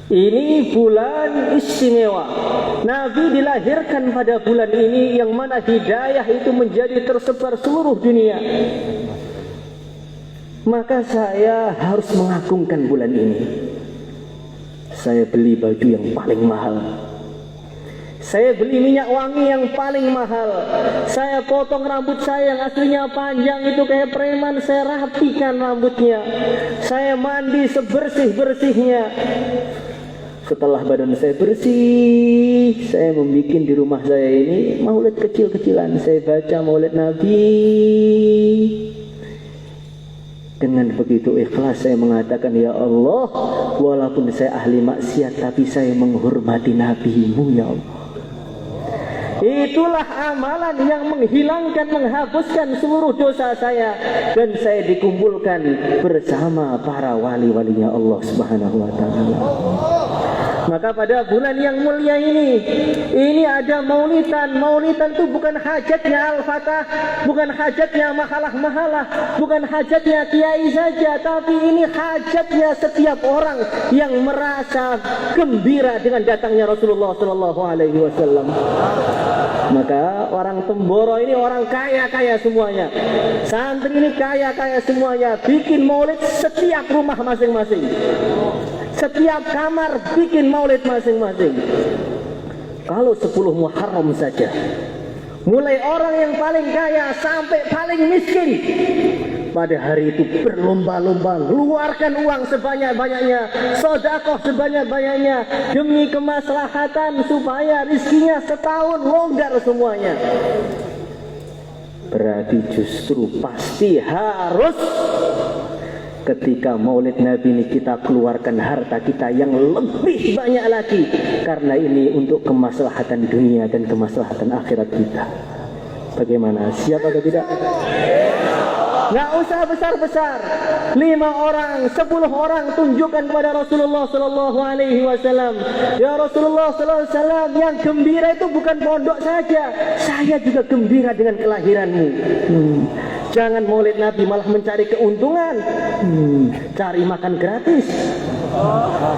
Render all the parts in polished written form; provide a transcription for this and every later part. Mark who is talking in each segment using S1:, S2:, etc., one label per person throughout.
S1: Ini bulan istimewa. Nabi dilahirkan pada bulan ini, yang mana hidayah itu menjadi tersebar seluruh dunia. Maka saya harus mengagungkan bulan ini. Saya beli baju yang paling mahal, saya beli minyak wangi yang paling mahal, saya potong rambut saya yang aslinya panjang itu kayak preman, saya rapikan rambutnya, saya mandi sebersih-bersihnya. Setelah badan saya bersih, saya membuat di rumah saya ini maulid kecil-kecilan. Saya baca maulid Nabi. Dengan begitu ikhlas saya mengatakan, ya Allah, walaupun saya ahli maksiat, tapi saya menghormati Nabi-Mu ya Allah. Itulah amalan yang menghilangkan, menghapuskan seluruh dosa saya, dan saya dikumpulkan bersama para wali-walinya Allah Subhanahu wa ta'ala. Maka pada bulan yang mulia ini ada maulidan. Maulidan itu bukan hajatnya Al-Fatah, bukan hajatnya mahalah-mahalah, bukan hajatnya kiai saja, tapi ini hajatnya setiap orang yang merasa gembira dengan datangnya Rasulullah Sallallahu Alaihi Wasallam. Maka orang Temboro ini orang kaya-kaya semuanya, santri ini kaya-kaya semuanya, bikin maulid setiap rumah masing-masing, setiap kamar bikin maulid masing-masing. Kalau 10 Muharram saja, mulai orang yang paling kaya sampai paling miskin, pada hari itu berlomba-lomba keluarkan uang sebanyak-banyaknya, sedekah sebanyak-banyaknya, demi kemaslahatan supaya rizkinya setahun longgar semuanya. Berarti justru pasti harus ketika maulid Nabi ini kita keluarkan harta kita yang lebih banyak lagi, karena ini untuk kemaslahatan dunia dan kemaslahatan akhirat kita. Bagaimana? Siap atau tidak? Nggak usah besar-besar. 5 orang, 10 orang tunjukkan kepada Rasulullah Sallallahu Alaihi Wasallam. Ya Rasulullah Sallallahu Alaihi Wasallam, yang gembira itu bukan pondok saja, saya juga gembira dengan kelahiranmu. Jangan maulid Nabi malah mencari keuntungan, cari makan gratis.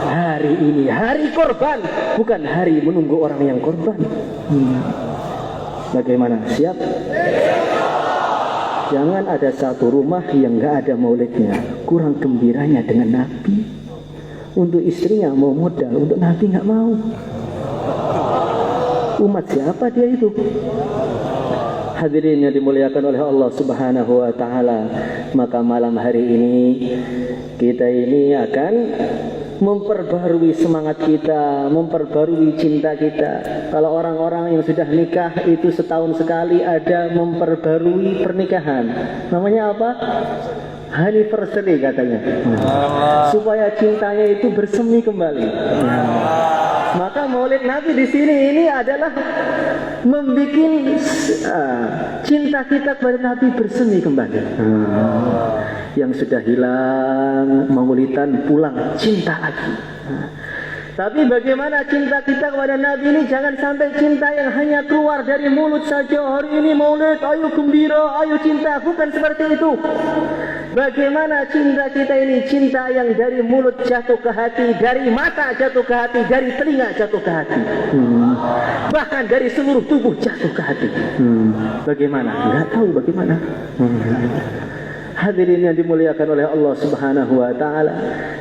S1: Hari ini hari korban, bukan hari menunggu orang yang korban. Bagaimana? Siap? Jangan ada satu rumah yang nggak ada maulidnya, kurang gembiranya dengan Nabi. Untuk istrinya mau modal, untuk Nabi nggak mau. Umat siapa dia itu? Hadirin yang dimuliakan oleh Allah Subhanahu wa ta'ala, maka malam hari ini kita ini akan memperbarui semangat kita, memperbarui cinta kita. Kalau orang-orang yang sudah nikah itu setahun sekali ada memperbarui pernikahan. Namanya apa? Anniversary katanya. Supaya cintanya itu bersemi kembali. Maka maulid Nabi di sini ini adalah membuat cinta kita kepada Nabi bersemi kembali. Yang sudah hilang maulidan pulang cinta lagi. Tapi bagaimana cinta kita kepada Nabi ini? Jangan sampai cinta yang hanya keluar dari mulut saja. Hari ini maulid, ayo gembira, ayo cinta. Bukan seperti itu. Bagaimana cinta kita ini? Cinta yang dari mulut jatuh ke hati, dari mata jatuh ke hati, dari telinga jatuh ke hati, bahkan dari seluruh tubuh jatuh ke hati. Bagaimana? Nggak tahu bagaimana. Hadirin yang dimuliakan oleh Allah Subhanahu wa ta'ala,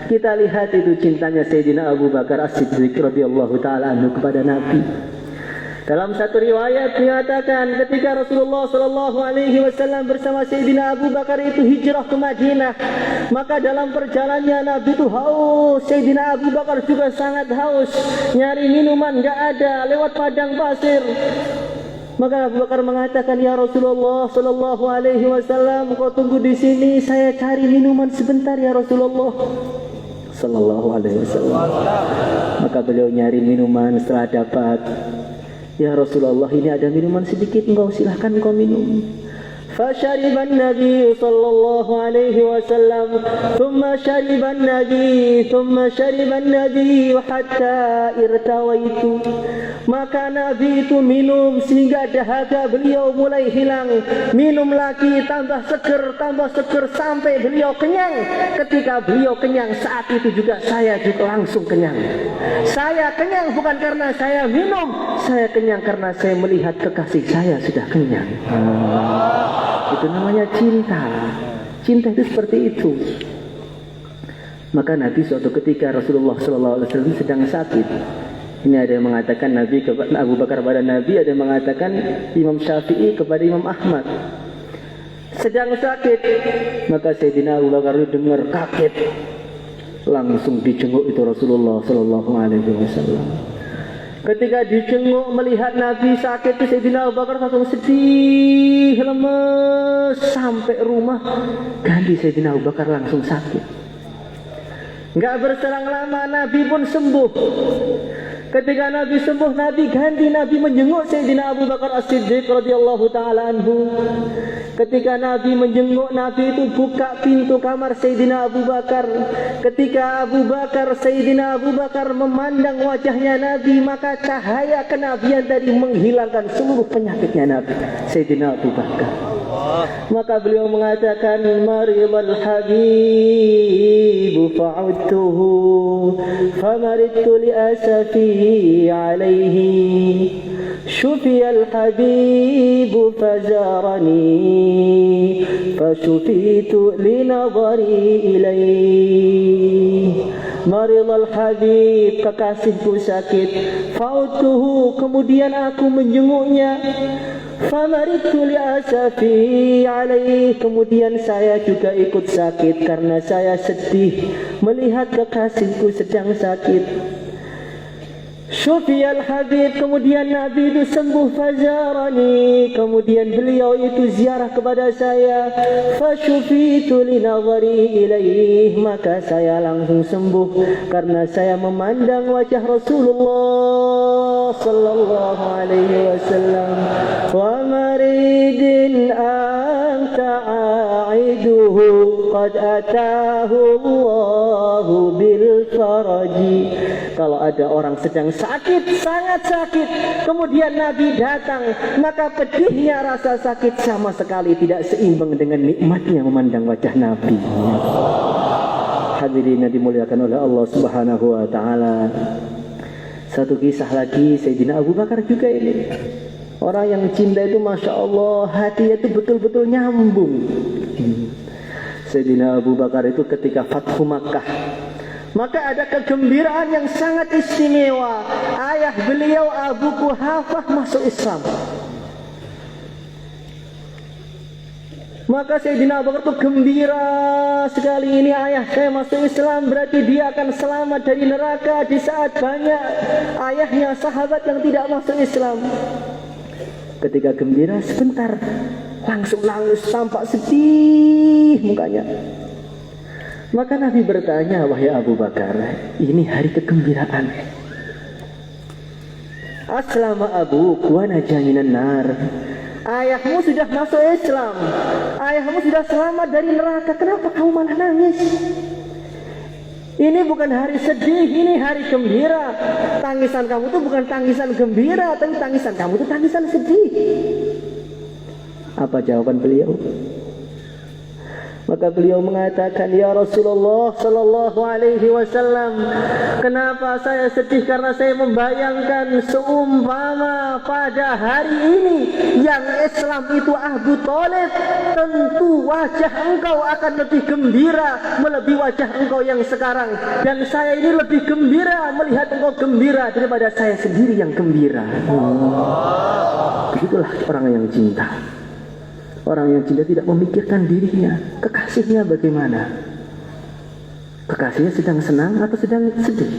S1: kita lihat itu cintanya Sayyidina Abu Bakar As-Siddiq radhiyallahu ta'ala anhu kepada Nabi. Dalam satu riwayat dinyatakan ketika Rasulullah Sallallahu Alaihi Wasallam bersama Sayyidina Abu Bakar itu hijrah ke Madinah, maka dalam perjalanannya Nabi itu haus. Sayyidina Abu Bakar juga sangat haus, nyari minuman nggak ada, lewat padang pasir. Maka Abu Bakar mengatakan, ya Rasulullah Sallallahu Alaihi Wasallam, kau tunggu di sini, saya cari minuman sebentar ya Rasulullah Sallallahu Alaihi Wasallam. Maka beliau nyari minuman, setelah dapat, ya Rasulullah ini ada minuman sedikit, engkau silahkan engkau minum. فشرب النبي صلى الله عليه وسلم ثم شرب النبي حتى ارتويت. Maka Nabi itu minum sehingga dahaga beliau mulai hilang. Minum lagi tambah seger sampai beliau kenyang. Ketika beliau kenyang, saat itu juga saya juga langsung kenyang. Saya kenyang bukan karena saya minum, saya kenyang karena saya melihat kekasih saya sudah kenyang. Itu namanya cinta. Cinta itu seperti itu. Maka Nabi suatu ketika Rasulullah SAW sedang sakit. Ini ada yang mengatakan Nabi kepada Abu Bakar kepada Nabi, ada yang mengatakan Imam Syafi'i kepada Imam Ahmad. Sedang sakit, maka Sayyidina Abu Bakar dengar kaget, langsung dijenguk itu Rasulullah Sallallahu Alaihi Wasallam. Ketika dijenguk melihat Nabi sakit itu Sayyidina Abu Bakar langsung sedih, lemes sampai rumah. Ganti Sayyidina Abu Bakar langsung sakit. Enggak berselang lama Nabi pun sembuh. Ketika Nabi sembuh, Nabi ganti, Nabi menjenguk Sayyidina Abu Bakar As-Siddiq radhiyallahu taala anhu. Ketika Nabi menjenguk, Nabi itu buka pintu kamar Sayyidina Abu Bakar. Ketika Sayyidina Abu Bakar memandang wajahnya Nabi, maka cahaya kenabian tadi menghilangkan seluruh penyakitnya Nabi Sayyidina Abu Bakar. Maka beliau mengatakan, maridul habib fa'udtuhu famaridtu li asafi alaihi syufiyal habib fazarani fashufitu li nadhari ilaihi. Maridul habib, kekasihku sakit, fa'udtuhu, kemudian aku menjenguknya. Famaritu li asafi alaih, kemudian saya juga ikut sakit karena saya sedih melihat kekasihku sedang sakit. Syufiyal habib, kemudian Nabi itu sembuh, fazarani, kemudian beliau itu ziarah kepada saya, fasyufitu li nadhari ilaih, maka saya langsung sembuh karena saya memandang wajah Rasulullah sallallahu alaihi wasallam. Wa maridin anta aiduhu qad atahu Allahu bil faraji. Kalau ada orang sedang sakit, sangat sakit, kemudian Nabi datang, maka pedihnya rasa sakit sama sekali tidak seimbang dengan nikmatnya memandang wajah Nabi. Hadirin yang dimuliakan oleh Allah Subhanahu wa taala. Satu kisah lagi Sayyidina Abu Bakar juga ini. Orang yang cinta itu Masya Allah, hatinya itu betul-betul nyambung. Sayyidina Abu Bakar itu ketika Fathu Makkah, maka ada kegembiraan yang sangat istimewa. Ayah beliau Abu Quhafah masuk Islam. Maka Sayyidina Abu Bakar itu gembira sekali, ini ayah saya masuk Islam, berarti dia akan selamat dari neraka, di saat banyak ayahnya sahabat yang tidak masuk Islam. Ketika gembira sebentar langsung nangis, tampak sedih mukanya. Maka Nabi bertanya, wahai Abu Bakar, ini hari kegembiraan. Aslama abuk wa naja minan nar. Ayahmu sudah masuk Islam, ayahmu sudah selamat dari neraka, kenapa kamu malah nangis? Ini bukan hari sedih, ini hari gembira. Tangisan kamu itu bukan tangisan gembira, tapi tangisan kamu itu tangisan sedih. Apa jawaban beliau? Maka beliau mengatakan, ya Rasulullah sallallahu alaihi wasallam, kenapa saya sedih? Karena saya membayangkan seumpama pada hari ini yang Islam itu Abu Thalib, tentu wajah engkau akan lebih gembira melebihi wajah engkau yang sekarang, dan saya ini lebih gembira melihat engkau gembira daripada saya sendiri yang gembira. Begitulah orang yang cinta. Orang yang cinta tidak memikirkan dirinya, kekasihnya bagaimana. Kekasihnya sedang senang atau sedang sedih.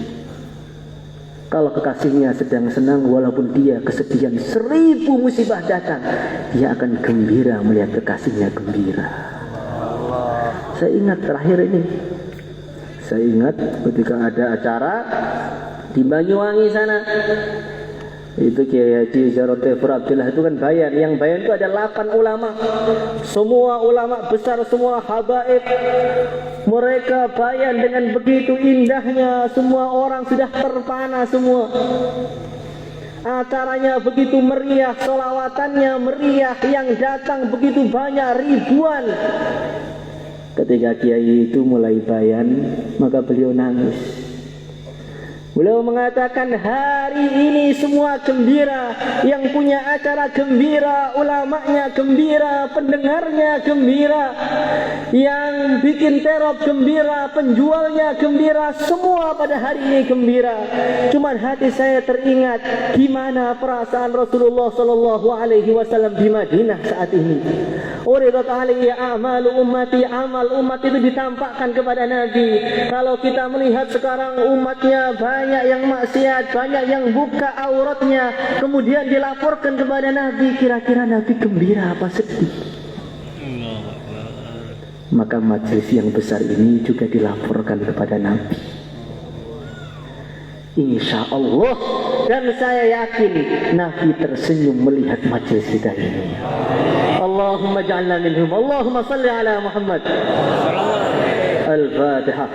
S1: Kalau kekasihnya sedang senang, walaupun dia kesedihan 1000 musibah datang, dia akan gembira melihat kekasihnya gembira. Saya ingat terakhir ini, saya ingat ketika ada acara di Banyuwangi sana, Itu Kiai Haji Zarotifur Abdillah itu kan bayan. Yang bayan itu ada 8 ulama. Semua ulama besar, semua habaib. Mereka bayan dengan begitu indahnya. Semua orang sudah terpana semua. Acaranya begitu meriah, solawatannya meriah, yang datang begitu banyak, ribuan. Ketika Kiai itu mulai bayan, maka beliau nangis. Beliau mengatakan, hari ini semua gembira, yang punya acara gembira, ulamanya gembira, pendengarnya gembira, yang bikin terop gembira, penjualnya gembira, semua pada hari ini gembira. Cuman hati saya teringat gimana perasaan Rasulullah sallallahu alaihi wasallam di Madinah saat ini. Uridat alaihi a'malu ummati, amal umat itu ditampakkan kepada Nabi. Kalau kita melihat sekarang umatnya banyak yang maksiat, banyak yang buka auratnya, kemudian dilaporkan kepada Nabi, kira-kira Nabi gembira apa sedih? Maka majelis yang besar ini juga dilaporkan kepada Nabi. Insya Allah, dan saya yakin Nabi tersenyum melihat majelis kita ini. Allahumma ja'alna minhum. Allahumma salli ala Muhammad. Al-Fatihah.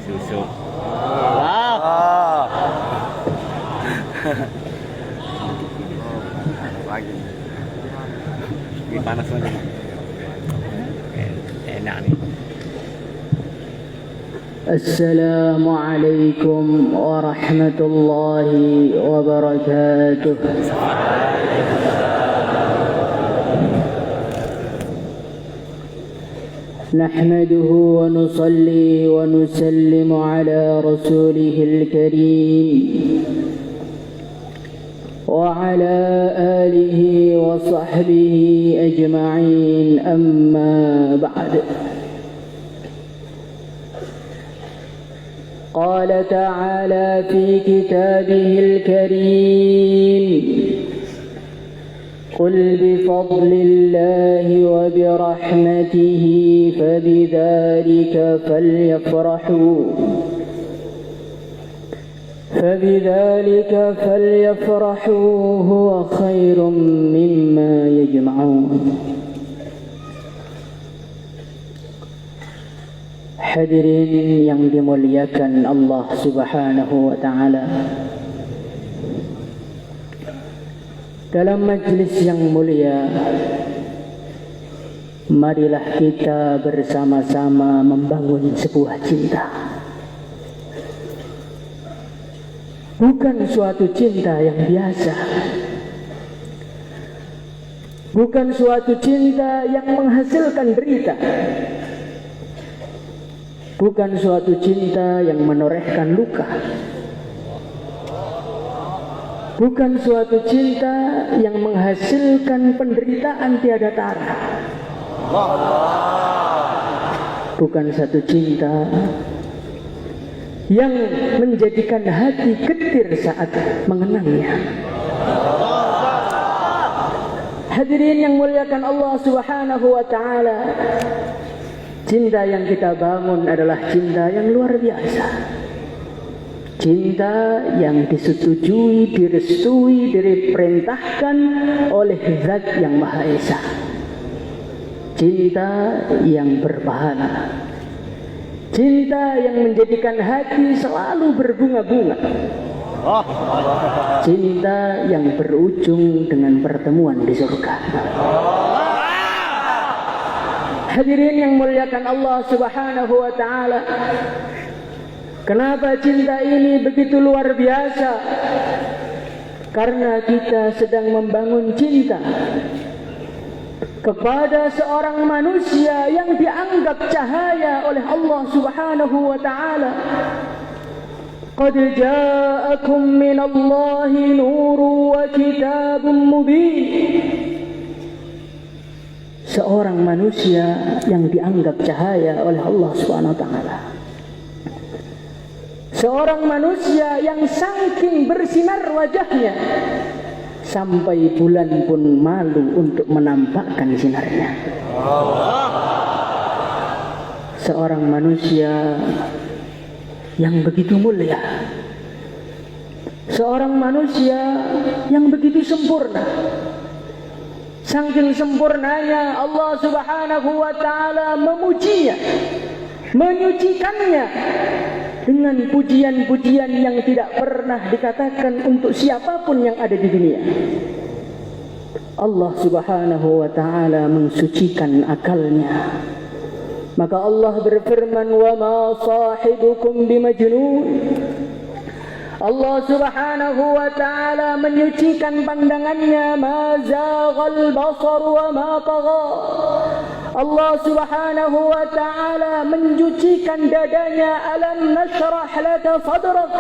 S2: Susu. Wow. Lagi. Ini panas lagi. Enak nih.
S1: Assalamualaikum warahmatullahi wabarakatuh. نحمده ونصلي ونسلم على رسوله الكريم وعلى آله وصحبه أجمعين أما بعد. قال تعالى في كتابه الكريم: قل بفضل الله وبرحمته فبذلك فليفرحوا هو خير مما يجمعون. Hadirin yang dimuliakan Allah Subhanahu wa ta'ala, dalam majlis yang mulia, marilah kita bersama-sama membangun sebuah cinta. Bukan suatu cinta yang biasa, bukan suatu cinta yang menghasilkan derita, bukan suatu cinta yang menorehkan luka, bukan suatu cinta yang menghasilkan penderitaan tiada tara, bukan satu cinta yang menjadikan hati getir saat mengenangnya. Hadirin yang muliakan Allah Subhanahu wa ta'ala, cinta yang kita bangun adalah cinta yang luar biasa. Cinta yang disetujui, direstui, diperintahkan oleh Zat yang Maha Esa. Cinta yang berpahala. Cinta yang menjadikan hati selalu berbunga-bunga. Cinta yang berujung dengan pertemuan di surga. Hadirin yang muliakan Allah Subhanahu wa ta'ala, kenapa cinta ini begitu luar biasa? Karena kita sedang membangun cinta kepada seorang manusia yang dianggap cahaya oleh Allah Subhanahu wa ta'ala. Qad ja'akum minallahi nurun wa kitabun mubin. Seorang manusia yang dianggap cahaya oleh Allah Subhanahu wa ta'ala. Seorang manusia yang saking bersinar wajahnya sampai bulan pun malu untuk menampakkan sinarnya. seorang manusia yang begitu mulia, seorang manusia yang begitu sempurna. Saking sempurnanya Allah Subhanahu wa ta'ala memujinya, menyucikannya dengan pujian-pujian yang tidak pernah dikatakan untuk siapapun yang ada di dunia. Allah Subhanahu wa ta'ala mensucikan akalnya. Maka Allah berfirman, wa ma sahibukum bimajnun. Allah Subhanahu wa ta'ala menyucikan pandangannya, ma zaghal basar wa ma tagha. Allah Subhanahu wa ta'ala menyucikan dadanya, alam nashrah laka sadrak.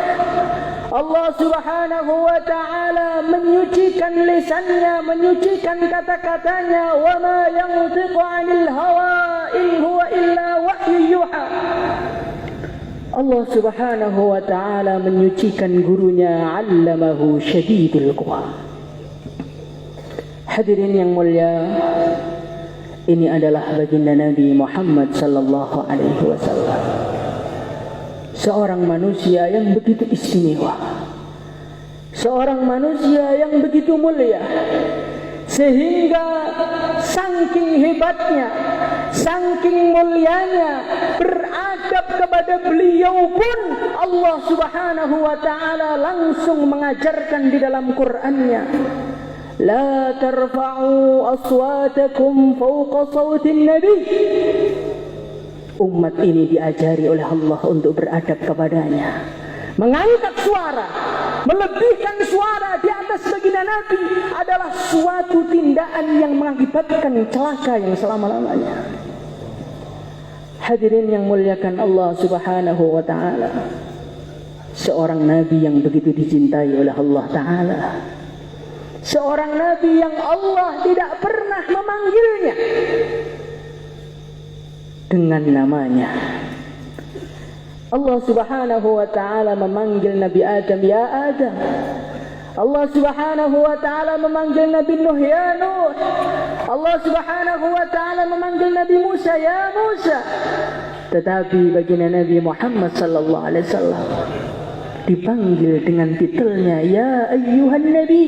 S1: Allah Subhanahu wa ta'ala menyucikan lisannya, menyucikan kata-katanya, wa ma yantiqu 'anil hawa in huwa illa wahyu yuha. Allah Subhanahu wa ta'ala menyucikan gurunya, 'allamahu syadidul quwa. Hadirin yang mulia, ini adalah baginda Nabi Muhammad sallallahu alaihi wasallam. Seorang manusia yang begitu istimewa, seorang manusia yang begitu mulia, sehingga saking hebatnya, saking mulianya, beradab kepada beliau pun Allah Subhanahu wa ta'ala langsung mengajarkan di dalam Qur'annya, la tarfa'u aswatakum fawqa sawtin nabi. Umat ini diajari oleh Allah untuk beradab kepadanya, mengangkat suara, melebihkan suara di atas baginda Nabi adalah suatu tindakan yang mengakibatkan celaka yang selama-lamanya. Hadirin yang muliakan Allah Subhanahu wa ta'ala, seorang Nabi yang begitu dicintai oleh Allah ta'ala, seorang Nabi yang Allah tidak pernah memanggilnya dengan namanya. Allah Subhanahu wa ta'ala memanggil Nabi Adam, ya Adam. Allah Subhanahu wa ta'ala memanggil Nabi Nuh, ya Nuh. Allah Subhanahu wa ta'ala memanggil Nabi Musa, ya Musa. Tetapi baginda Nabi Muhammad sallallahu alaihi wasallam dipanggil dengan titelnya, ya ayyuhan nabi,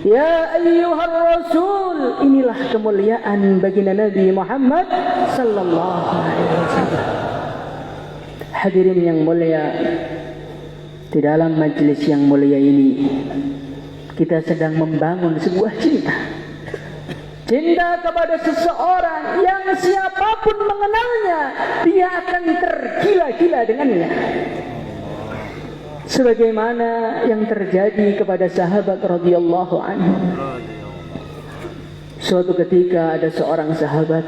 S1: ya ayyuhar rasul. Inilah kemuliaan baginda Nabi Muhammad sallallahu alaihi wasallam. Hadirin yang mulia, di dalam majelis yang mulia ini kita sedang membangun sebuah cinta. Cinta kepada seseorang yang siapapun mengenalnya, dia akan tergila-gila dengannya. Sebagaimana yang terjadi kepada sahabat radhiyallahu anhu. Suatu ketika ada seorang sahabat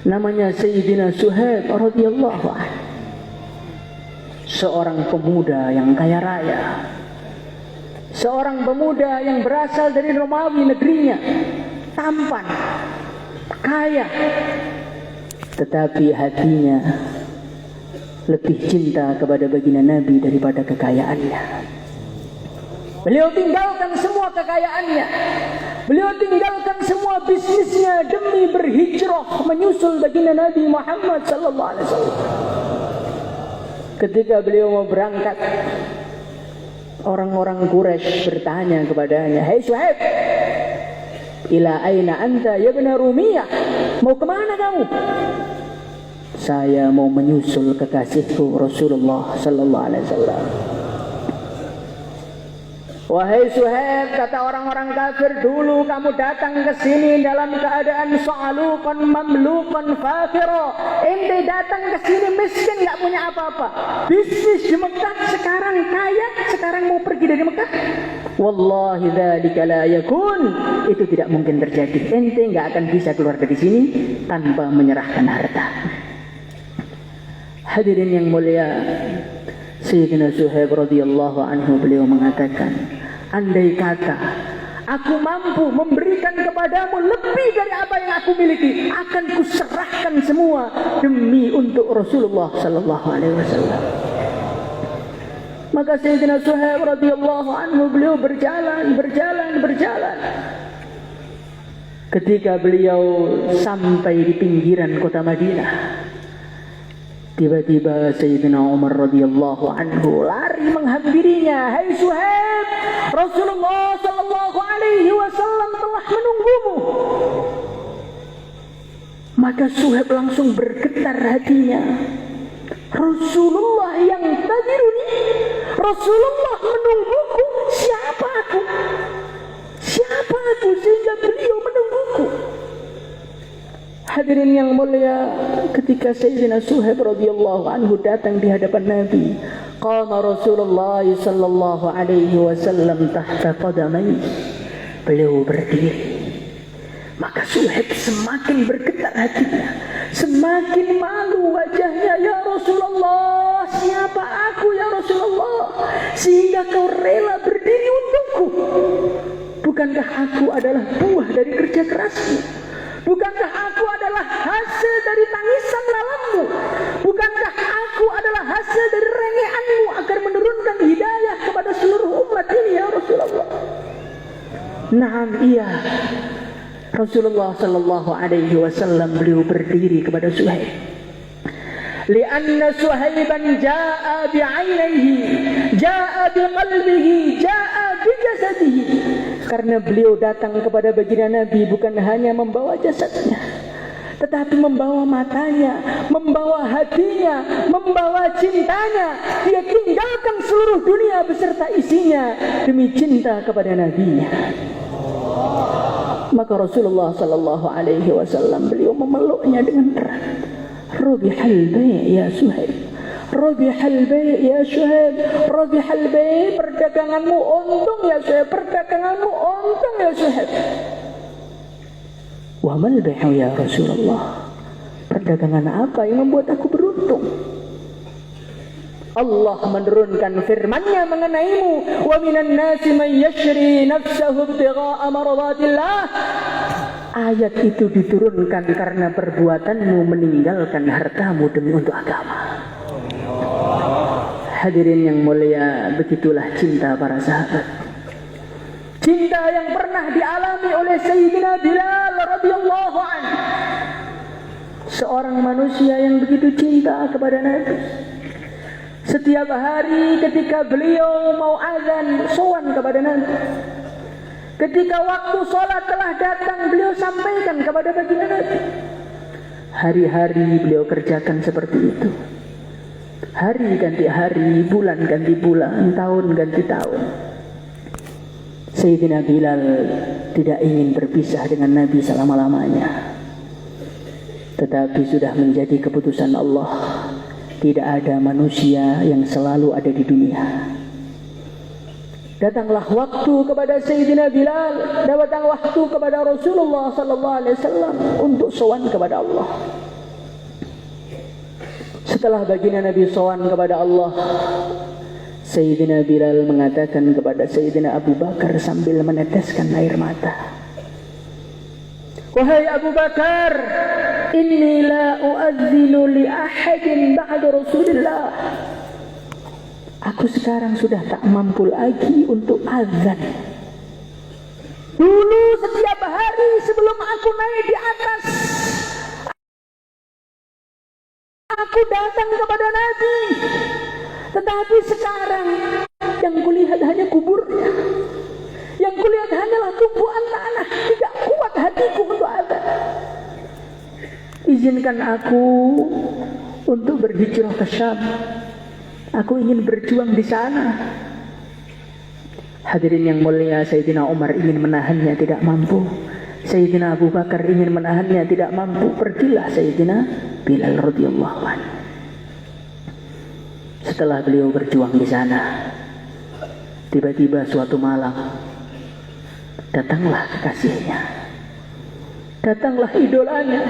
S1: namanya Sayyidina Suhaib radhiyallahu anhu. Seorang pemuda yang kaya raya, seorang pemuda yang berasal dari Romawi negerinya, tampan, kaya, tetapi hatinya lebih cinta kepada baginda Nabi daripada kekayaannya. Beliau tinggalkan semua kekayaannya, beliau tinggalkan semua bisnisnya demi berhijrah menyusul baginda Nabi Muhammad sallallahu alaihi wasallam. Ketika beliau mau berangkat, orang-orang Quraisy bertanya kepadanya, "Hai Suhaib, ila aina anta ya ibn Rumiyah? Mau kemana kamu?" "Saya mau menyusul kekasihku Rasulullah sallallahu alaihi wasallam." "Wahai Suhaib," kata orang-orang kafir, "dulu kamu datang ke sini dalam keadaan sa'alukan mamlukan fakira. Ente datang ke sini miskin, enggak punya apa-apa. Bisnis di Mekah, sekarang kaya, sekarang mau pergi dari Mekah. Wallahi dzalika la yakun." Itu tidak mungkin terjadi. Ente enggak akan bisa keluar dari sini tanpa menyerahkan harta. Hadirin yang mulia, Sayyidina Suhaib radhiyallahu anhu beliau mengatakan, andai kata aku mampu memberikan kepadamu lebih dari apa yang aku miliki, akan kuserahkan semua demi untuk Rasulullah sallallahu alaihi wasallam. Maka Sayyidina Suhaib radhiyallahu anhu beliau berjalan. Ketika beliau sampai di pinggiran kota Madinah, tiba-tiba Sayyidina Umar radhiyallahu anhu lari menghampirinya. Hai Suhaib, Rasulullah sallallahu alaihi wasallam telah menunggumu. Maka Suhaib langsung bergetar hatinya. Rasulullah yang tadiruni, Rasulullah menungguku. Siapa aku? Siapa aku sehingga beliau menungguku? Hadirin yang mulia, ketika Sayyidina Suhaib radhiyallahu anhu datang di hadapan Nabi, qama Rasulullah sallallahu alaihi wasallam tahta qadamai. Beliau berdiri. Maka Suhaib semakin bergetar hatinya, semakin malu wajahnya. Ya Rasulullah, siapa aku ya Rasulullah sehingga kau rela berdiri untukku? Bukankah aku adalah buah dari kerja kerasmu? Bukankah aku adalah hasil dari tangisan malammu? Bukankah aku adalah hasil dari rengeanmu agar menurunkan hidayah kepada seluruh umat ini ya Rasulullah? Naam, iya. Rasulullah sallallahu alaihi wasallam beliau berdiri kepada Suhaib. Lianna Suhaiban jaa bi'ainaihi, jaa biqalbihi, jaa bijasadihi. Karena beliau datang kepada baginda Nabi bukan hanya membawa jasadnya, tetapi membawa matanya, membawa hatinya, membawa cintanya. Dia tinggalkan seluruh dunia beserta isinya demi cinta kepada nabinya. Maka Rasulullah sallallahu alaihi wasallam beliau memeluknya dengan erat. Rabihal bai' ya Suhaib, Rabihal bai' ya Suhaib, Rabihal bai', perdaganganmu untung ya Suhaib, perdaganganmu untung ya Suhaib. Wa mal bai'u ya Rasulullah, perdagangan apa yang membuat aku beruntung? Allah menurunkan firman-Nya mengenaimu, wa minan nasi man yashri nafsahu ibtigha'a maradatillah. Ayat itu diturunkan karena perbuatanmu meninggalkan hartamu demi untuk agama. Hadirin yang mulia, begitulah cinta para sahabat. Cinta yang pernah dialami oleh Sayyidina Bilal radhiyallahu anhu. Seorang manusia yang begitu cinta kepada Nabi. Setiap hari ketika beliau mau azan, sowan kepada Nabi. Ketika waktu sholat telah datang, beliau sampaikan kepada baginda Nabi. Hari-hari beliau kerjakan seperti itu. Hari ganti hari, bulan ganti bulan, tahun ganti tahun. Sayyidina Bilal tidak ingin berpisah dengan Nabi selama-lamanya. Tetapi sudah menjadi keputusan Allah. Tidak ada manusia yang selalu ada di dunia. Datanglah waktu kepada Sayyidina Bilal, datang waktu kepada Rasulullah sallallahu alaihi wasallam untuk sowan kepada Allah. Setelah baginda Nabi sowan kepada Allah, Sayyidina Bilal mengatakan kepada Sayyidina Abu Bakar sambil meneteskan air mata, wahai Abu Bakar, inni la uadzinu li ahadin ba'da Rasulillah. Aku sekarang sudah tak mampu lagi untuk azan. Dulu setiap hari sebelum aku naik di atas, aku datang kepada Nabi. Tetapi sekarang yang kulihat hanya kuburnya, yang kulihat hanyalah tumpuan tanah. Tidak kuat hatiku untuk azan. Izinkan aku untuk berhijrah ke Syam. Aku ingin berjuang di sana. Hadirin yang mulia, Sayyidina Umar ingin menahannya, tidak mampu. Sayyidina Abu Bakar ingin menahannya, tidak mampu. Pergilah Sayyidina Bilal radhiyallahu anhu. Setelah beliau berjuang di sana, tiba-tiba suatu malam datanglah kekasihnya, datanglah idolanya.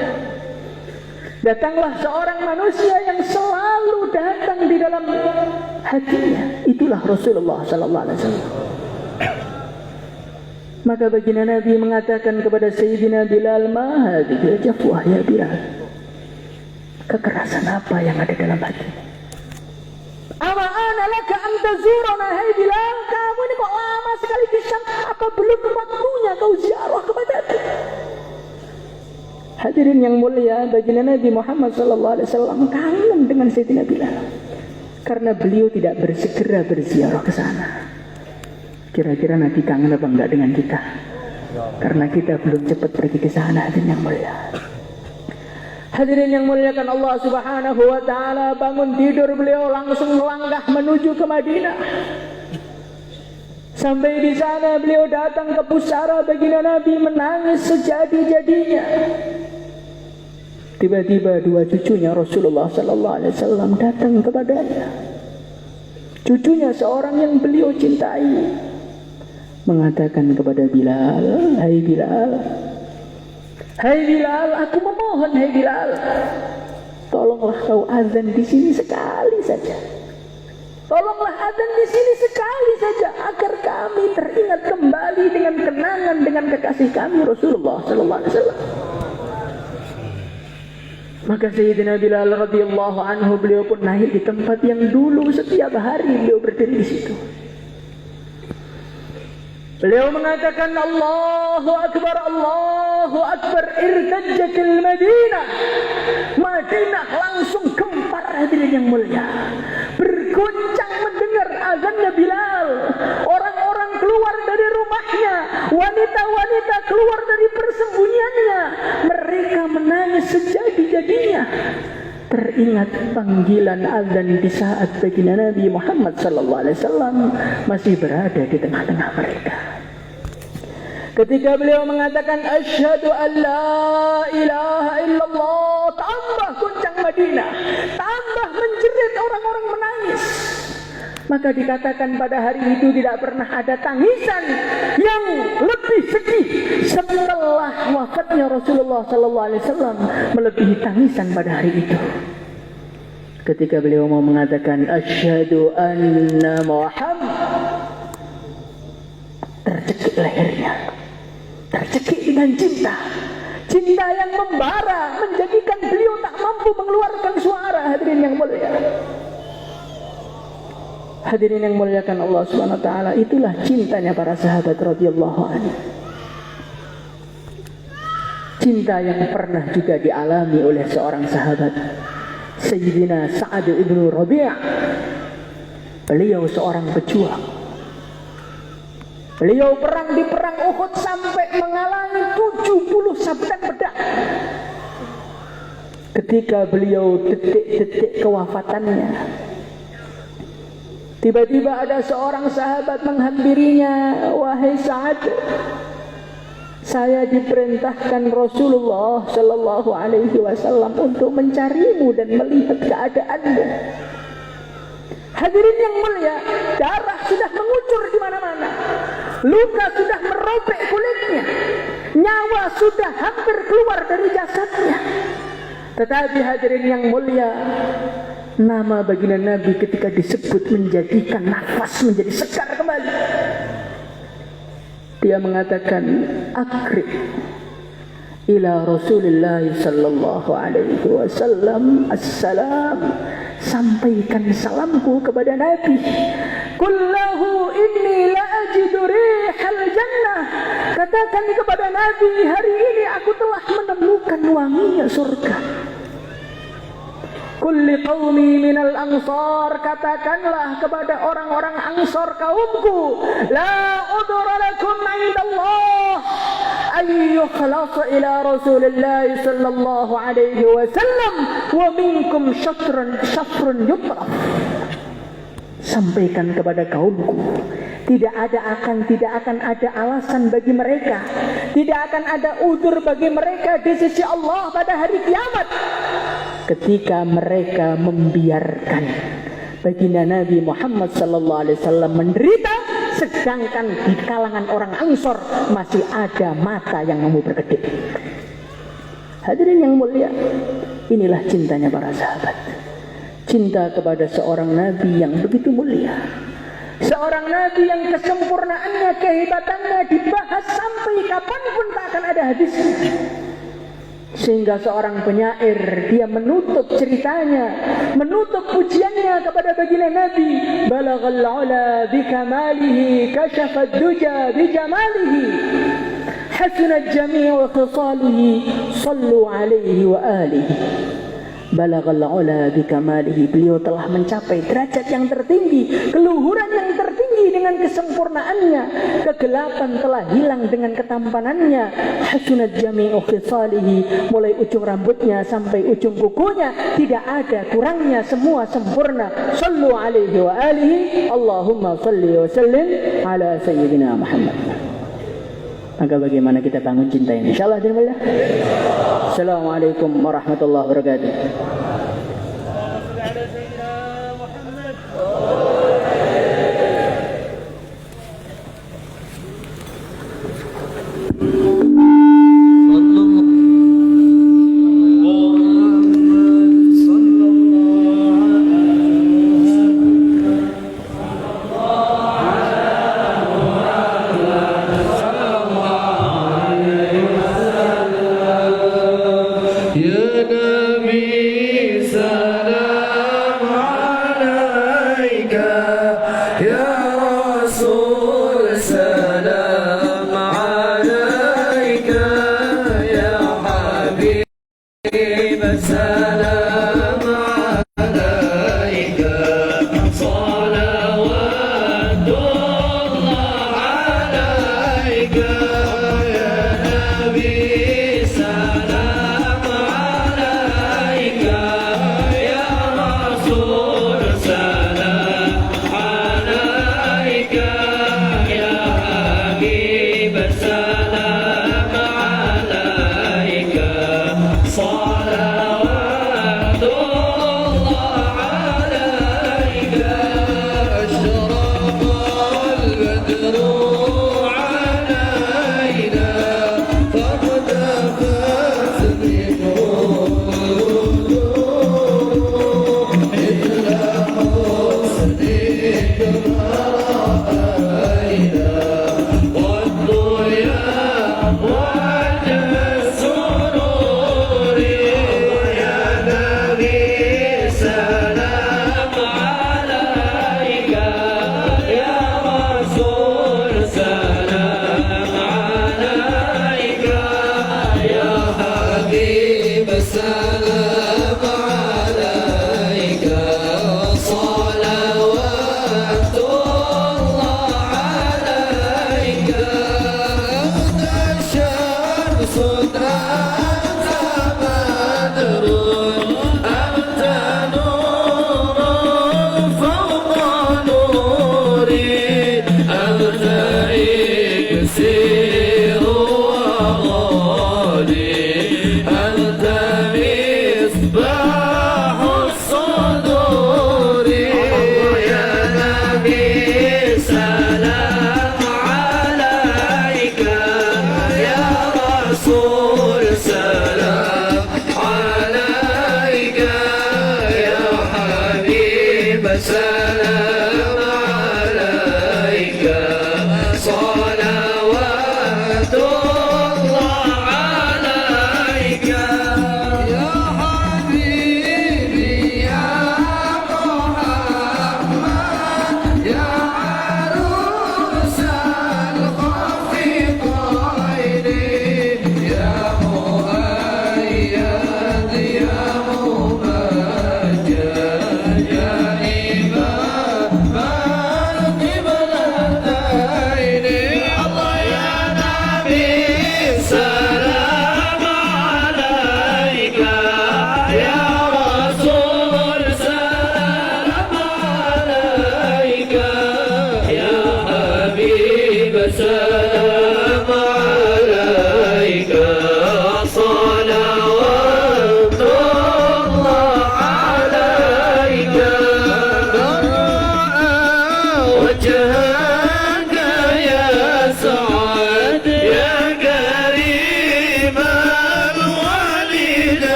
S1: Datanglah seorang manusia yang selalu datang di dalam hatinya. Itulah Rasulullah sallallahu alaihi wasallam. Maka baginda Nabi mengatakan kepada Sayyidina Bilal, "Ma hadhihi jafwah ya Bilal?" Kekerasan apa yang ada dalam hati? "Ama ana laka an tazurana hai Bilal?" Kamu ini kok lama sekali di Syam, apa belum waktunya kau ziarah kepada aku? Hadirin yang mulia, baginda Nabi Muhammad SAW kangen dengan Sayyidina Bilal karena beliau tidak bersegera berziarah ke sana. Kira-kira Nabi kangen apa enggak dengan kita? Karena kita belum cepat pergi ke sana. Hadirin yang mulia, hadirin yang muliakan Allah Subhanahu wa taala, bangun tidur beliau langsung melangkah menuju ke Madinah. Sampai di sana beliau datang ke pusara baginda Nabi menangis sejadi-jadinya. Tiba-tiba dua cucunya Rasulullah sallallahu alaihi wasallam datang kepadanya. Cucunya seorang yang beliau cintai, mengatakan kepada Bilal, "Hai Bilal, hai Bilal, aku memohon, hai Bilal, tolonglah kau azan di sini sekali saja. Tolonglah azan di sini sekali saja agar kami teringat kembali dengan kenangan dengan kekasih kami Rasulullah sallallahu alaihi wasallam." Maka Sayyidina Bilal radhiyallahu anhu beliau pun naik di tempat yang dulu setiap hari beliau berdiri di situ. Beliau mengatakan, Allahu Akbar, irtajjatil Madinah. Madinah langsung gempar, hadirin yang mulia. Bergoncang mendengar azannya Bilal. Orang-orang keluar dari rumahnya, wanita-wanita keluar dari persembunyiannya. Mereka menangis sejadi-jadinya. Teringat panggilan azan di saat baginda Nabi Muhammad SAW masih berada di tengah-tengah mereka. Ketika beliau mengatakan asyhadu an la ilaha illallah, tambah goncang Madinah, tambah menjerit orang-orang menangis. Maka dikatakan pada hari itu tidak pernah ada tangisan yang lebih sedih setelah wafatnya Rasulullah SAW melebihi tangisan pada hari itu. Ketika beliau mau mengatakan asyhadu anna Muhammad, tercekik lehernya, tercekik dengan cinta. Cinta yang membara menjadikan beliau tak mampu mengeluarkan suara, hadirin yang mulia. Hadirin yang muliakan Allah Subhanahu wa taala, itulah cintanya para sahabat radhiyallahu anhu. Cinta yang pernah juga dialami oleh seorang sahabat, Sayyidina Sa'ad ibn Rabi'. Beliau seorang pejuang. Beliau perang di perang Uhud sampai mengalami 70 sabetan pedang. Ketika beliau detik-detik kewafatannya, tiba-tiba ada seorang sahabat menghampirinya, wahai Sa'ad, saya diperintahkan Rasulullah Sallallahu Alaihi Wasallam untuk mencarimu dan melihat keadaanmu. Hadirin yang mulia, darah sudah mengucur di mana-mana, luka sudah merobek kulitnya, nyawa sudah hampir keluar dari jasadnya. Tetapi hadirin yang mulia, nama baginda Nabi ketika disebut menjadikan nafas menjadi segar kembali. Dia mengatakan, akrib ila Rasulullah sallallahu alaihi wasallam assalam, sampaikan salamku kepada Nabi. Kullahu inni la ajidu rihal jannah, katakan kepada Nabi, hari ini aku telah menemukan wanginya surga. Kulli qaumi minal ansar, katakanlah kepada orang-orang ansar kaumku, la udra lakum indallah ayyukhlasa ila Rasulillah sallallahu alaihi wasallam wa minkum syafrun yutraf. Sampaikan kepada kaumku, tidak akan ada alasan bagi mereka, tidak akan ada udzur bagi mereka di sisi Allah pada hari kiamat ketika mereka membiarkan baginda Nabi Muhammad sallallahu alaihi wasallam menderita, sedangkan di kalangan orang Ansor masih ada mata yang mau berkedip. Hadirin yang mulia, inilah cintanya para sahabat. Cinta kepada seorang Nabi yang begitu mulia, seorang Nabi yang kesempurnaannya, kehebatannya dibahas sampai kapanpun tak akan ada habisnya. Sehingga seorang penyair, dia menutup ceritanya, menutup pujiannya kepada baginda Nabi, balaghal ula bikamalihi, kashafad duja bijamalihi, hasunat jami'u khisalihi sallu alaihi wa alihi. Balaghal ula bikamalihi, beliau telah mencapai derajat yang tertinggi, keluhuran yang tertinggi dengan kesempurnaannya, kegelapan telah hilang dengan ketampanannya. Hasunat jami'u khisalihi, mulai ujung rambutnya sampai ujung kukunya tidak ada kurangnya, semua sempurna. Sallu alaihi wa alihi, Allahumma salli wa sallim ala sayyidina Muhammad. Maka bagaimana kita bangun cinta ini? Insyaallah dimulai. Assalamualaikum warahmatullahi wabarakatuh.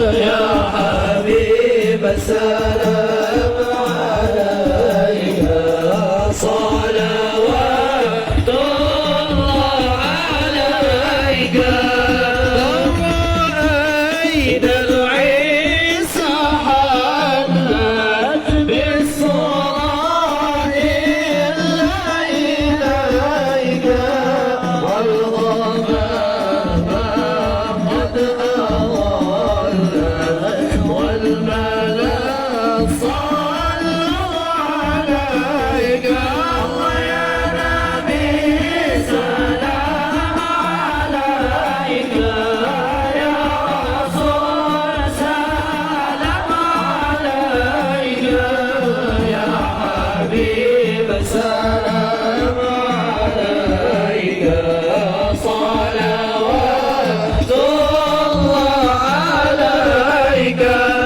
S3: Ya حبيب السلام عليك صلوات الله عليك رأيت العيسى حلت بالصلاة إليك والغمام قد أظلت والملا صلوا عليك الله يا نبي سلام عليك يا رسول سلام عليك يا حبيب سلام عليك صلوات الله عليك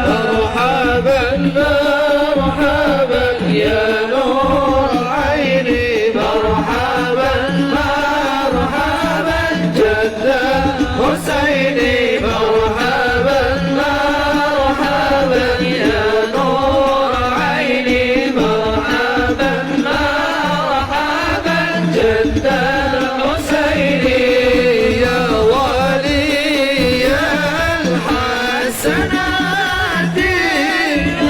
S3: مرحبا مرحبا يا نور عيني مرحبا مرحبا جد حسيني مرحبا مرحبا يا نور عيني مرحبا مرحبا جد الحسيني يا ولي الحسنات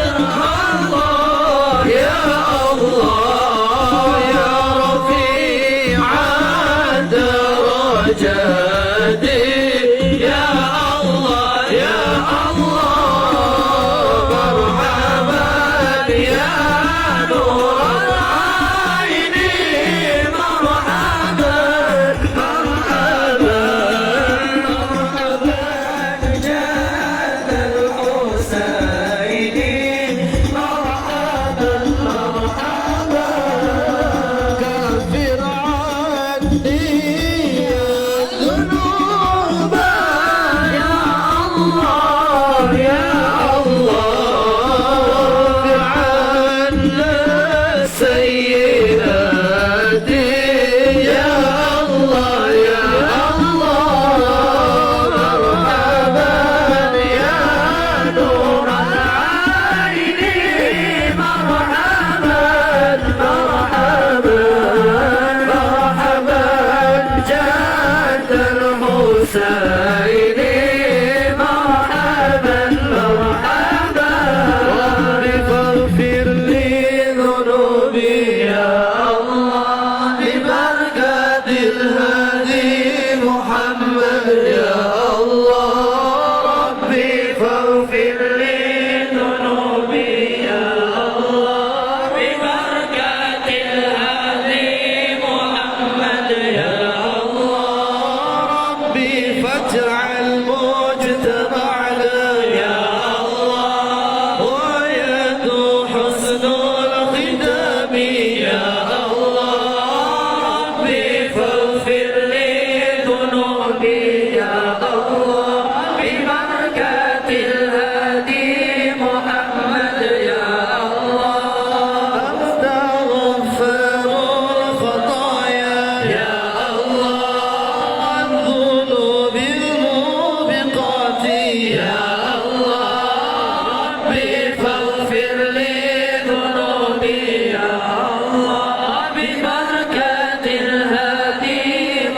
S3: يا الله يا الله يا رفيع الدرجات يا الله يا الله مرحبا يا نور العين مرحبا مرحبا مرحبا جاد الحسين مرحبا مرحبا كفر عني الذنوب يا الله يا الله عنا السيئات يا الله يا الله مرحبا يا نور العين مرحبا مرحبا مرحبا جاد الحسين مرحبا مرحبا رب فاغفر لي ذنوبي يا الله ببركة الهادي محمد يا الله ربي فاغفر لي ذنوبي يا الله ببركة الهادي محمد يا الله ربي فاجعل مجتمعنا يا الله ويدو حسن الختام يا الله ربي فاغفر لي ذنوبي يا الله ببركة الهادي محمد يا الله أنت غفار الخطايا يا الله الذنوب الموبقات يا الله ربي فاغفر لي ذنوبي يا الله ببركة الهادي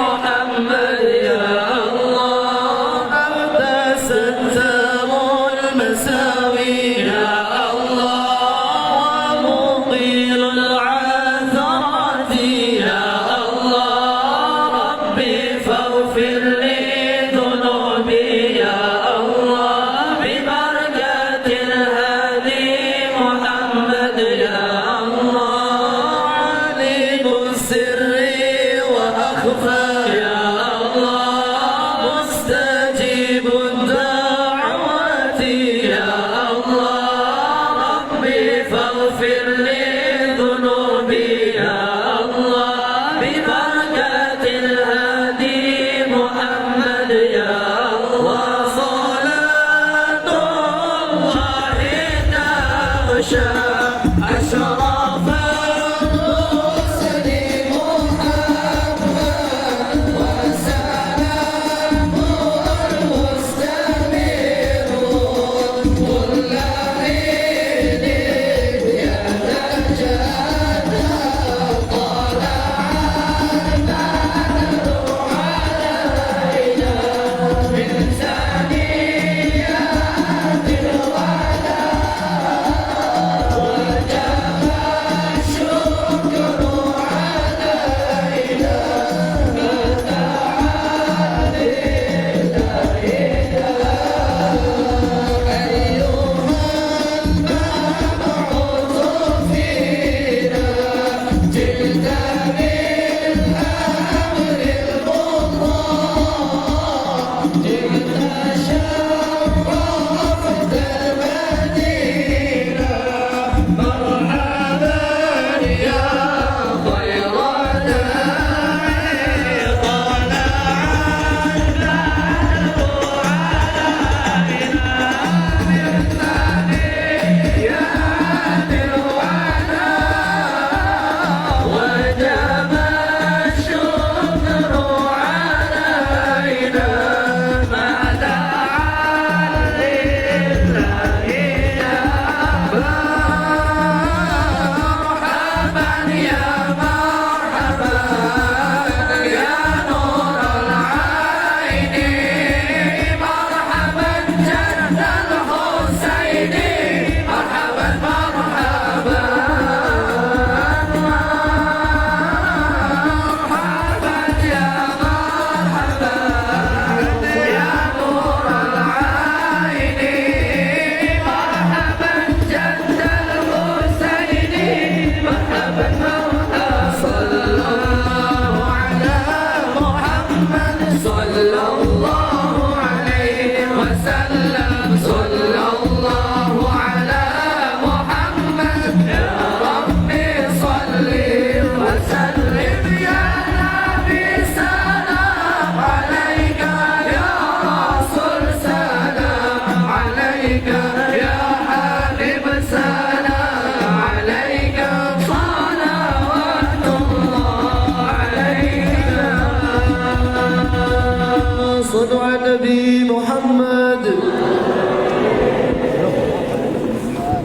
S3: محمد يا الله أنت ستار المساوي يا الله ومقيل العثرات يا الله ربي فاغفر لي ذنوبي يا الله ببركة الهادي محمد يا الله عليم السر وأخفى يا الله مستجيب الدعوات يا الله ربي فاغفر لي ذنوبي يا الله ببركة الهادي محمد يا الله صلاة الله تغشى أشرف المرسلين محمد وسلام المستمر كل حين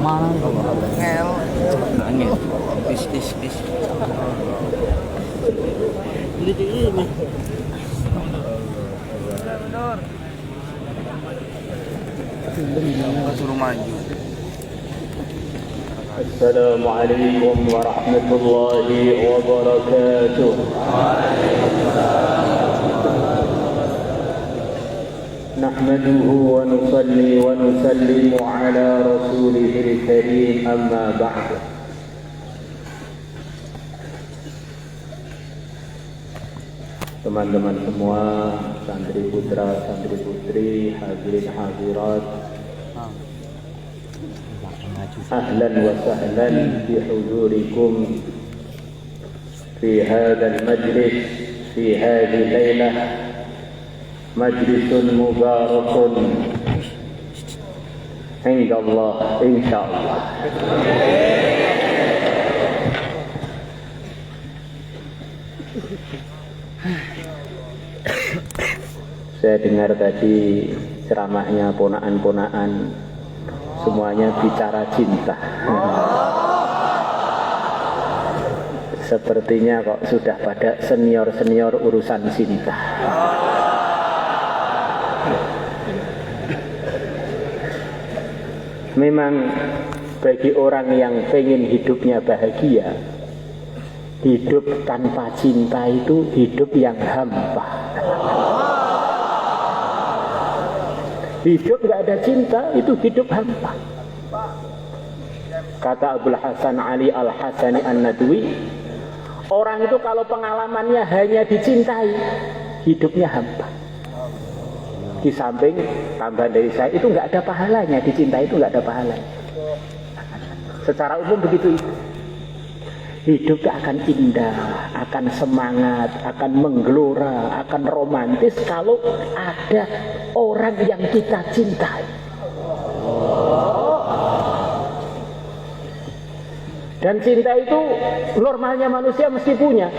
S3: Mana ngel.
S2: Angin. Bis. Ini. Suruh maju.
S1: Assalamualaikum warahmatullahi wabarakatuh. نحمده ونصلي ونسلم على رسوله الكريم أما بعد. Teman-teman semua, santri putra, santri putri, hadirin hadirat, ahlan wa sahlan bi hudurikum fi hadzal majlis fi hadhihi lailah, majlisun mubarakun indallah insyaallah. Saya dengar tadi ceramahnya ponaan-ponaan, semuanya bicara cinta. Sepertinya kok sudah pada senior-senior urusan cinta. Memang bagi orang yang pengen hidupnya bahagia, hidup tanpa cinta itu hidup yang hampa. Hidup gak ada cinta itu hidup hampa. Kata Abul Hasan Ali Al-Hasani An-Nadwi, orang itu kalau pengalamannya hanya dicintai, hidupnya hampa. Di samping tambahan dari saya, itu gak ada pahalanya. Dicintai itu gak ada pahalanya. Secara umum begitu itu. Hidup akan indah, akan semangat, akan menggelora, akan romantis kalau ada orang yang kita cintai. Dan cinta itu normalnya manusia mesti punya.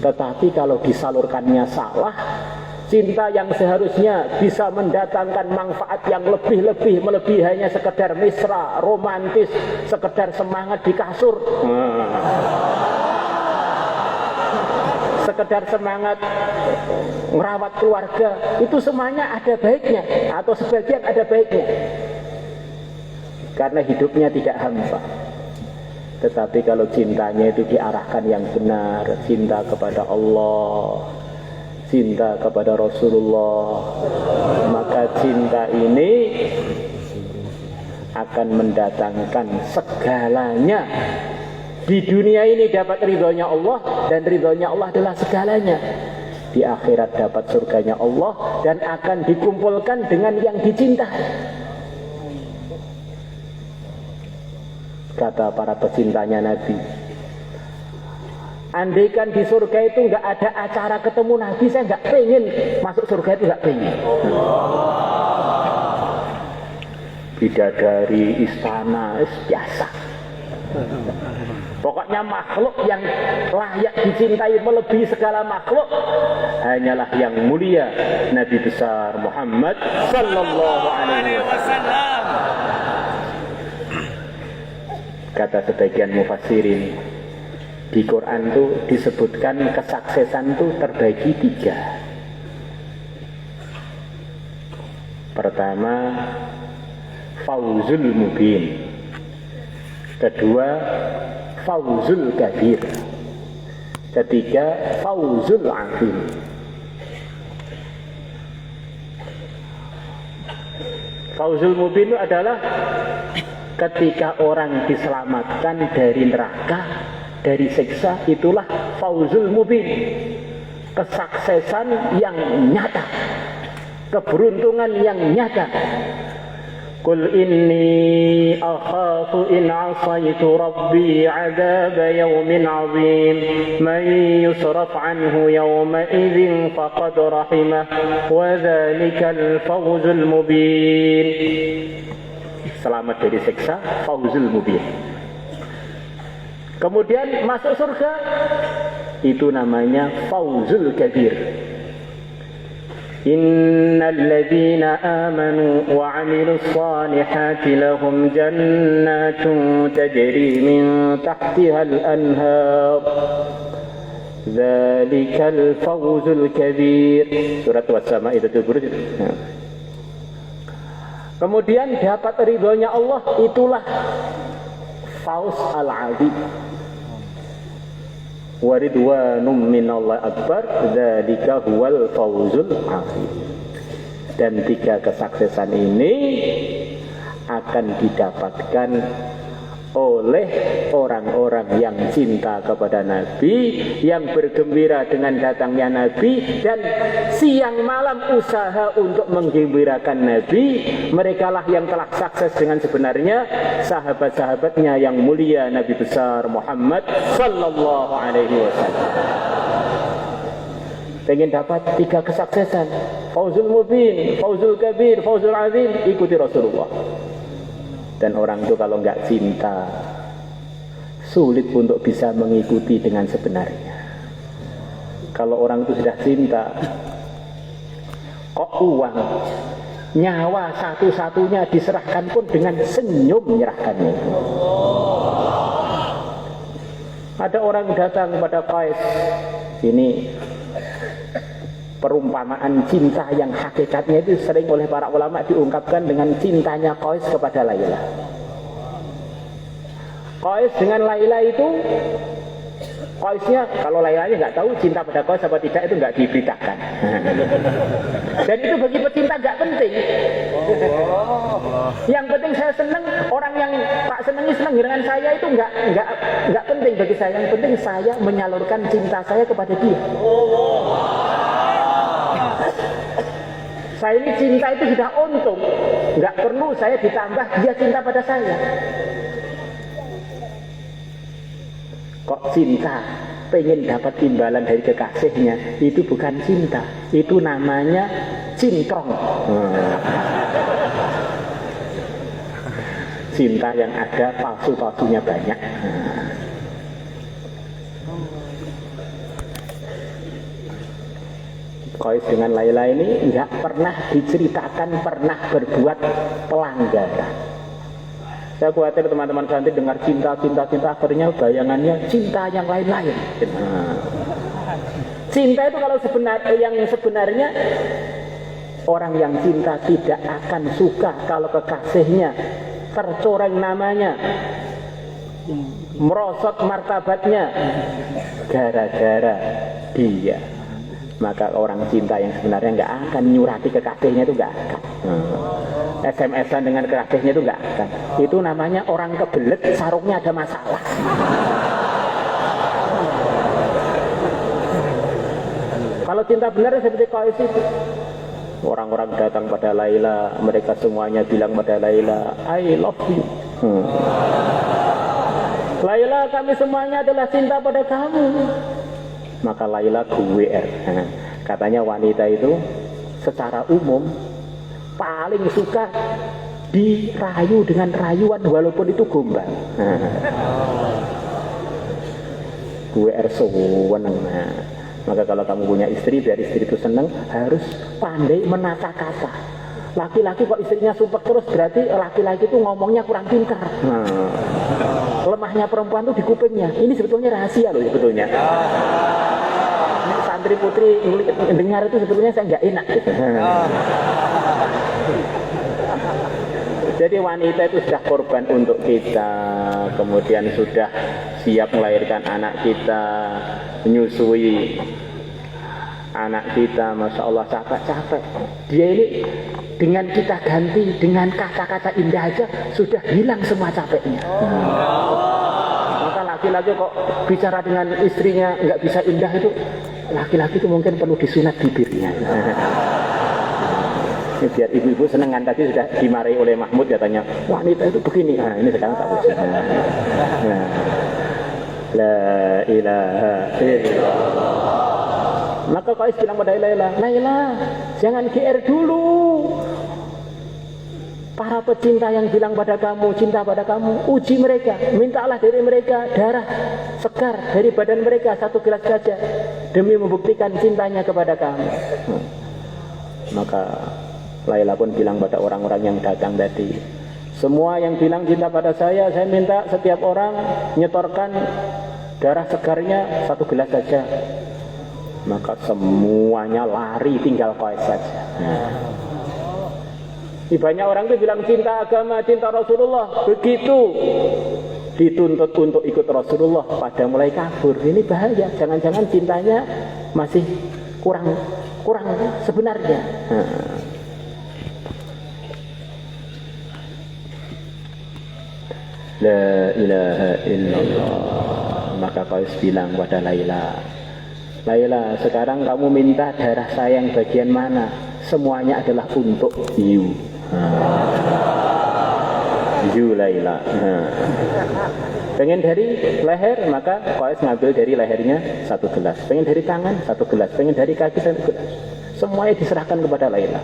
S1: Tetapi kalau disalurkannya salah, cinta yang seharusnya bisa mendatangkan manfaat yang lebih-lebih, melebihi hanya sekedar mesra, romantis, sekedar semangat di kasur, sekedar semangat merawat keluarga, itu semuanya ada baiknya atau sebagian ada baiknya, karena hidupnya tidak hampa. Tetapi kalau cintanya itu diarahkan yang benar, cinta kepada Allah, cinta kepada Rasulullah, maka cinta ini akan mendatangkan segalanya. Di dunia ini dapat ridhonya Allah, dan ridhonya Allah adalah segalanya. Di akhirat dapat surganya Allah, dan akan dikumpulkan dengan yang dicintai. Kata para pecintanya Nabi, andaikan di surga itu nggak ada acara ketemu Nabi, saya nggak pengen masuk surga itu, nggak pengen. Bidadari, istana, biasa. Pokoknya makhluk yang layak dicintai melebihi segala makhluk hanyalah yang mulia, Nabi besar Muhammad Sallallahu Alaihi Wasallam. Kata sebagian mufassirin, di Quran itu disebutkan kesuksesan itu terbagi 3. Pertama, fauzul mubin. Kedua, fauzul kabir. Ketiga, fauzul azim. Fauzul mubin itu adalah ketika orang diselamatkan dari neraka, dari siksa, itulah fauzul mubin, kesuksesan yang nyata, keberuntungan yang nyata. Qul inni akhafu in asaitu rabbi azab yawmin azim man yusraf anhu yawma idzin faqad rahimah wa dzalikal fawzul mubin. Selamat dari siksa, fauzul mubin. Kemudian masuk surga, itu namanya fauzul kabir. Innal ladzina amanu wa 'amilus solihati lahum jannatun tajri min tahtihal anhar. Dzalikal fawzul kabir. Surat Was-Sama itu Buruj. Kemudian dapat ridhonya Allah, itulah fauz al-'azim. Wa ridwanum minallahi akbar, dzalika huwal fawzul 'azim. Dan 3 kesuksesan ini akan didapatkan oleh orang-orang yang cinta kepada Nabi, yang bergembira dengan datangnya Nabi, dan siang malam usaha untuk menggembirakan Nabi. Merekalah yang telah sukses dengan sebenarnya, sahabat-sahabatnya yang mulia Nabi besar Muhammad sallallahu alaihi wasallam. Pengen dapat 3 kesuksesan, fauzul mubin, fauzul kabir, fauzul azim, ikuti Rasulullah. Dan orang itu kalau nggak cinta, sulit untuk bisa mengikuti dengan sebenarnya. Kalau orang itu sudah cinta, kok uang, nyawa satu-satunya diserahkan pun dengan senyum menyerahkannya. Ada orang datang kepada Qais, ini perumpamaan cinta yang hakikatnya itu sering oleh para ulama diungkapkan dengan cintanya Qais kepada Laila. Qais dengan Laila itu, Qaisnya kalau Lailanya nggak tahu cinta pada Qais apa tidak, itu nggak diberitakan. Dan itu bagi pecinta nggak penting. Yang penting saya senang, orang yang tak senangi senang dengan saya itu nggak penting bagi saya. Yang penting saya menyalurkan cinta saya kepada dia. Saya ini cinta itu sudah untung, nggak perlu saya ditambah dia cinta pada saya. Kok cinta pengen dapat imbalan dari kekasihnya, itu bukan cinta, itu namanya cintrong. Cinta yang ada palsu-palsunya banyak. Qais dengan Laila ini nggak pernah diceritakan pernah berbuat pelanggaran. Saya khawatir teman-teman santri dengar cinta, akhirnya bayangannya cinta yang lain-lain. Cinta itu kalau sebenarnya orang yang cinta tidak akan suka kalau kekasihnya tercoreng namanya, merosot martabatnya gara-gara dia. Maka orang cinta yang sebenarnya nggak akan nyurati kekasihnya, itu nggak akan. SMS-an dengan kekasihnya itu nggak akan. Itu namanya orang kebelet, sarungnya ada masalah. Kalau cinta benar seperti Qais itu, orang-orang datang pada Laila, mereka semuanya bilang pada Laila, I love you. Laila, kami semuanya adalah cinta pada kamu. Maka Laila GWR. Katanya wanita itu secara umum paling suka dirayu dengan rayuan walaupun itu gombal. GWR seneng. Maka kalau kamu punya istri, biar istri itu seneng, harus pandai menata kata. Laki-laki kok istrinya sumpah terus, berarti laki-laki itu ngomongnya kurang pintar. Lemahnya perempuan itu di kupingnya. Ini sebetulnya rahasia loh sebetulnya. Santri putri dengar itu sebetulnya saya nggak enak gitu. Jadi wanita itu sudah korban untuk kita, kemudian sudah siap melahirkan anak kita, menyusui anak kita, Masya Allah capek-capek. Dia ini dengan kita ganti dengan kata-kata indah aja sudah hilang semua capeknya. Maka laki-laki kok bicara dengan istrinya nggak bisa indah, itu laki-laki itu mungkin perlu disunat bibirnya. Ini biar ibu-ibu senengan. Tadi sudah dimarahi oleh Mahmud, katanya wanita itu begini. Nah, ini sekarang tak usah. Nah, la ilaha illallah. Maka Qais bilang pada Laila, Laila, jangan GR dulu. Para pecinta yang bilang pada kamu, cinta pada kamu, uji mereka, mintalah dari mereka darah segar dari badan mereka 1 gelas saja demi membuktikan cintanya kepada kamu. Maka Laila pun bilang pada orang-orang yang datang tadi, semua yang bilang cinta pada saya minta setiap orang nyetorkan darah segarnya 1 gelas saja. Maka semuanya lari, tinggal Qais saja. Banyak orang itu bilang cinta agama, cinta Rasulullah, begitu dituntut untuk ikut Rasulullah pada mulai kabur. Ini bahaya, jangan-jangan cintanya masih kurang sebenarnya. La ilaha illallah. Maka Qais bilang pada Laila, Laila, sekarang kamu minta darah saya yang bagian mana? Semuanya adalah untuk you. You Laila. Pengen dari leher, maka Qais ngambil dari lehernya 1 gelas. Pengen dari tangan 1 gelas. Pengen dari kaki 1 gelas. Semuanya diserahkan kepada Laila.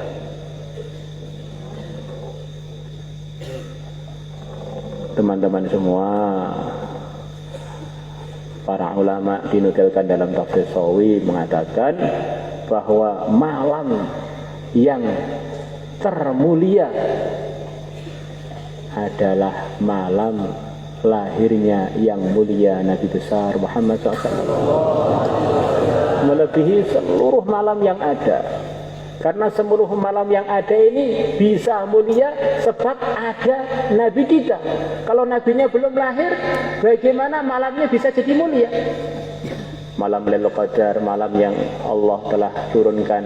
S1: Teman-teman semua, para ulama dinukilkan dalam tafsir Sawi mengatakan bahwa malam yang termulia adalah malam lahirnya yang mulia Nabi besar Muhammad SAW, melebihi seluruh malam yang ada. Karena seluruh malam yang ada ini bisa mulia sebab ada Nabi kita. Kalau Nabinya belum lahir, bagaimana malamnya bisa jadi mulia? Malam Lailatul Qadar, malam yang Allah telah turunkan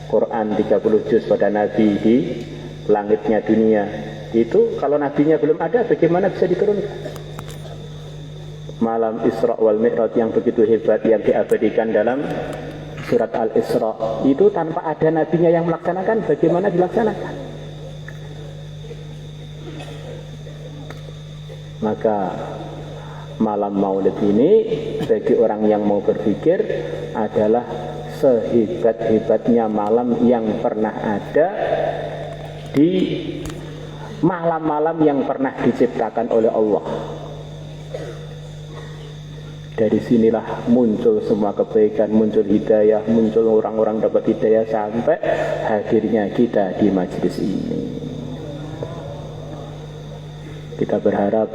S1: Quran 30 juz pada Nabi di langitnya dunia. Itu kalau Nabinya belum ada, bagaimana bisa diturunkan? Malam Isra wal Mi'raj yang begitu hebat, yang diabadikan dalam surat Al-Isra, itu tanpa ada nabinya yang melaksanakan, bagaimana dilaksanakan? Maka malam Maulid ini bagi orang yang mau berpikir adalah sehebat-hebatnya malam yang pernah ada di malam-malam yang pernah diciptakan oleh Allah. Dari sinilah muncul semua kebaikan, muncul hidayah, muncul orang-orang dapat hidayah sampai hadirnya kita di majelis ini. Kita berharap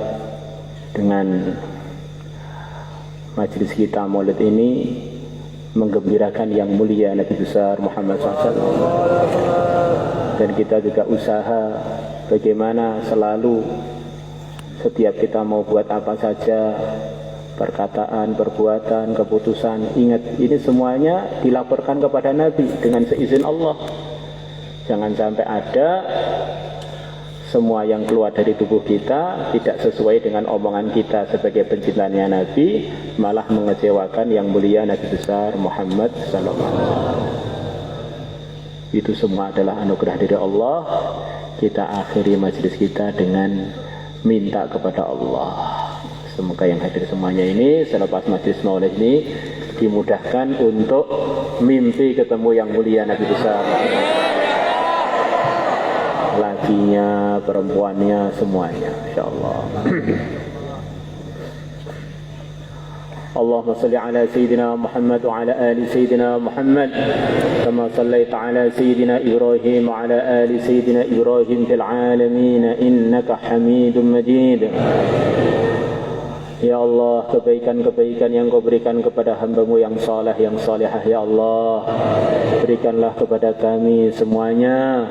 S1: dengan majelis kita Maulid ini menggembirakan yang mulia Nabi besar Muhammad SAW. Dan kita juga usaha bagaimana selalu setiap kita mau buat apa saja, perkataan, perbuatan, keputusan, ingat ini semuanya dilaporkan kepada Nabi dengan seizin Allah. Jangan sampai ada semua yang keluar dari tubuh kita tidak sesuai dengan omongan kita sebagai pencintanya Nabi, malah mengecewakan yang mulia Nabi besar Muhammad SAW. Itu semua adalah anugerah dari Allah. Kita akhiri majelis kita dengan minta kepada Allah, semoga yang hadir semuanya ini selepas majelis Maulid ini dimudahkan untuk mimpi ketemu yang mulia Nabi besar, lakinya, perempuannya, semuanya, insyaallah. Allahumma salli ala Sayyidina Muhammad wa ala ali Sayyidina Muhammad kama sallaita ala Sayyidina Ibrahim wa ala ali Sayyidina Ibrahim fil alamin innaka Hamidum Majid. Ya Allah, kebaikan-kebaikan yang Kau berikan kepada hamba-Mu yang saleh, yang salihah, ya Allah, berikanlah kepada kami semuanya,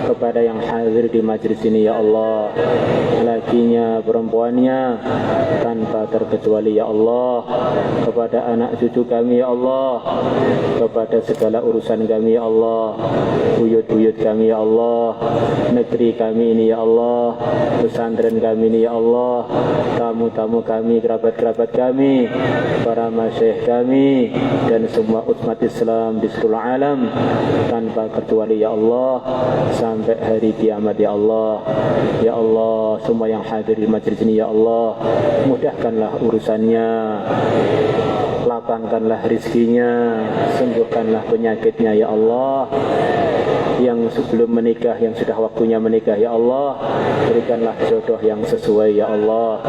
S1: kepada yang hadir di majlis ini, ya Allah, lakinya, perempuannya, tanpa terkecuali, ya Allah, kepada anak cucu kami, ya Allah, kepada segala urusan kami, ya Allah, buyut-buyut kami, ya Allah, negeri kami ini, ya Allah, pesantren kami ini, ya Allah, tamu-tamu kami, kerabat-kerabat kami, para masyayikh kami, dan semua umat Islam di seluruh alam tanpa kecuali, ya Allah, sampai hari kiamat, ya Allah. Ya Allah, semua yang hadir di majlis ini, ya Allah, mudahkanlah urusannya, lapangkanlah rizkinya, sembuhkanlah penyakitnya, ya Allah. yang sebelum menikah, yang sudah waktunya menikah ya Allah, berikanlah jodoh yang sesuai ya Allah.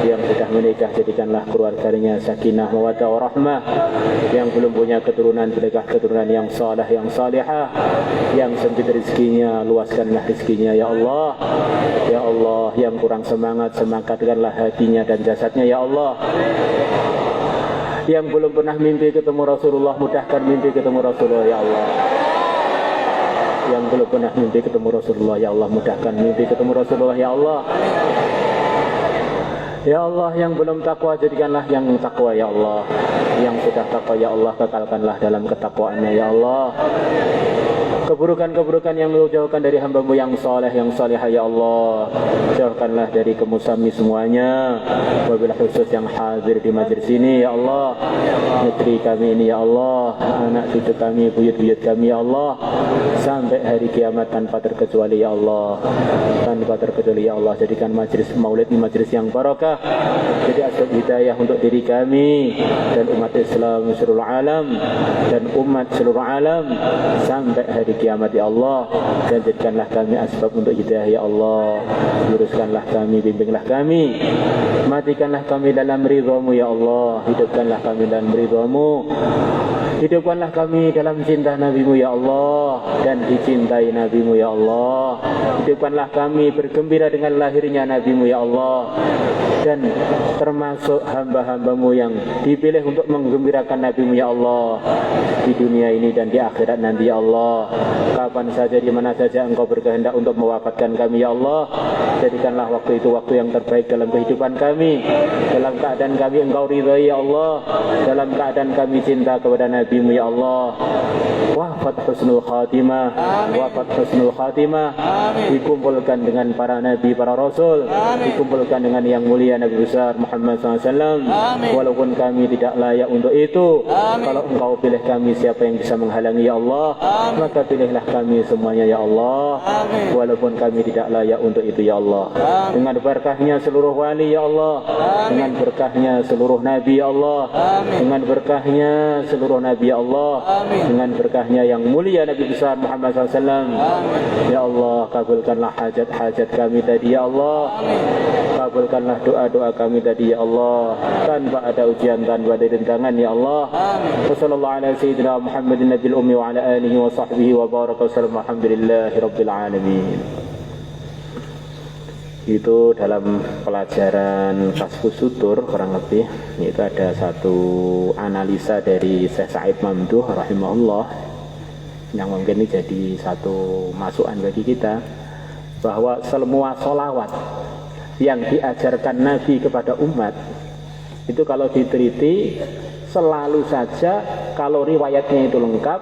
S1: Yang sudah menikah jadikanlah keluarganya sakinah mawaddah warahmah. Yang belum punya keturunan berikanlah keturunan yang saleh, yang salihah. Yang sempit rezekinya luaskanlah rezekinya ya Allah. Ya Allah, yang kurang semangat semangatkanlah hatinya dan jasadnya ya Allah. Yang belum pernah mimpi ketemu Rasulullah, mudahkan mimpi ketemu Rasulullah ya Allah. Yang belum pernah mimpi ketemu Rasulullah ya Allah, mudahkan mimpi ketemu Rasulullah ya Allah. Ya Allah, yang belum takwa jadikanlah yang takwa ya Allah. Yang sudah takwa ya Allah, kekalkanlah dalam ketakwaannya ya Allah. Keburukan-keburukan yang lu jauhkan dari hamba-Mu yang saleh, yang salihah ya Allah. Jauhkanlah dari kemusami semuanya. Wabillahi khusus yang hadir di majlis ini ya Allah. Negeri kami ini ya Allah, anak cucu kami, buyut-buyut kami ya Allah, sampai hari kiamat tanpa terkecuali ya Allah. Tanpa terkecuali ya Allah, jadikan majlis maulid ini majlis yang barakah, jadi asbab hidayah untuk diri kami dan umat Islam seluruh alam dan umat seluruh alam sampai hari kiamat ya Allah. Dan jadikanlah kami asbab untuk hidayah ya Allah. Luruskanlah kami, bimbinglah kami, matikanlah kami dalam ridha-Mu ya Allah. Hidupkanlah kami dalam ridha-Mu. Hidupkanlah kami dalam cinta Nabi-Mu ya Allah, dan dicintai Nabi-Mu ya Allah. Hidupkanlah kami bergembira dengan lahirnya Nabi-Mu ya Allah, dan termasuk hamba-hamba-Mu yang dipilih untuk menggembirakan Nabi-Mu ya Allah, di dunia ini dan di akhirat nanti ya Allah. Kapan saja, di mana saja Engkau berkehendak untuk mewafatkan kami ya Allah, jadikanlah waktu itu waktu yang terbaik dalam kehidupan kami. Dalam keadaan kami Engkau ridhai ya Allah, dalam keadaan kami cinta kepada Nabi-Mu ya Allah. Wafat husnul khatimah, wafat husnul khatimah. Dikumpulkan dengan para nabi, para rasul, dikumpulkan dengan yang mulia Nabi besar Muhammad SAW. Walaupun kami tidak layak untuk itu, kalau Engkau pilih kami, siapa yang bisa menghalangi ya Allah? Maka pilihlah kami semuanya ya Allah. Walaupun kami tidak layak untuk itu ya Allah. Dengan berkahnya seluruh wali ya Allah, dengan berkahnya seluruh nabi ya Allah, dengan berkahnya seluruh nabi ya Allah, dengan berkahnya yang mulia Nabi besar Muhammad SAW. Ya Allah, kabulkanlah hajat-hajat kami tadi ya Allah. Kabulkanlah doa-doa kami tadi ya Allah, tanpa ada ujian, tanpa ada rintangan ya Allah. Wassallallahu ala sayyidina Muhammadin nabil ummi wa ala alihi wa sahbihi wa baraka wasallam. Alhamdulillahi rabbil alamin. Itu dalam pelajaran Kasfus Sutur kurang lebih itu ada satu analisa dari Syekh Said Mamduh rahimahullah yang mungkin ini jadi satu masukan bagi kita, bahwa semua sholawat yang diajarkan Nabi kepada umat itu kalau diteliti selalu saja kalau riwayatnya itu lengkap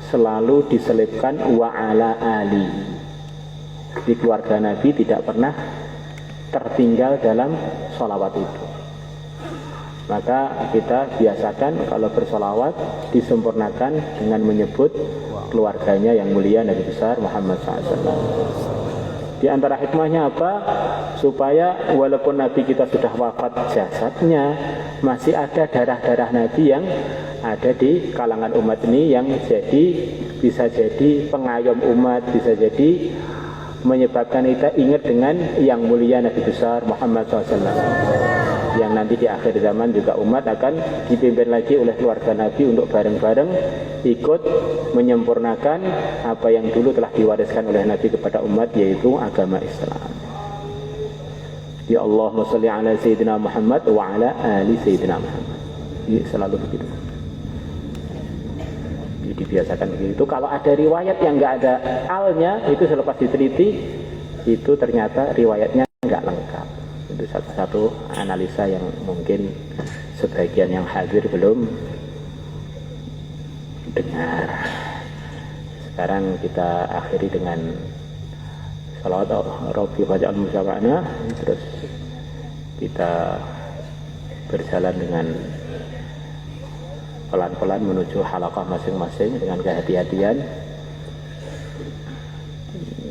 S1: selalu diselipkan wa ala ali. Di keluarga Nabi tidak pernah tertinggal dalam sholawat itu. Maka kita biasakan kalau bersolawat disempurnakan dengan menyebut keluarganya yang mulia Nabi besar Muhammad SAW. Di antara hikmahnya apa? Supaya walaupun Nabi kita sudah wafat jasadnya, masih ada darah-darah Nabi yang ada di kalangan umat ini, yang bisa jadi pengayom umat, bisa jadi menyebabkan kita ingat dengan yang mulia Nabi besar Muhammad SAW, yang nanti di akhir zaman juga umat akan dipimpin lagi oleh keluarga Nabi untuk bareng-bareng ikut menyempurnakan apa yang dulu telah diwariskan oleh Nabi kepada umat, yaitu agama Islam. Ya Allahumma sholli ala Sayyidina Muhammad wa ala ali Sayyidina Muhammad. Ini selalu begitu. Dibiasakan begitu. Kalau ada riwayat yang nggak ada alnya, itu selepas diteliti itu ternyata riwayatnya nggak lengkap. Itu satu-satu analisa yang mungkin sebagian yang hadir belum dengar. Sekarang kita akhiri dengan salawat Rabbi faj'al musafa'ana, terus kita berjalan dengan pelan-pelan menuju halaqah masing-masing dengan kehati-hatian.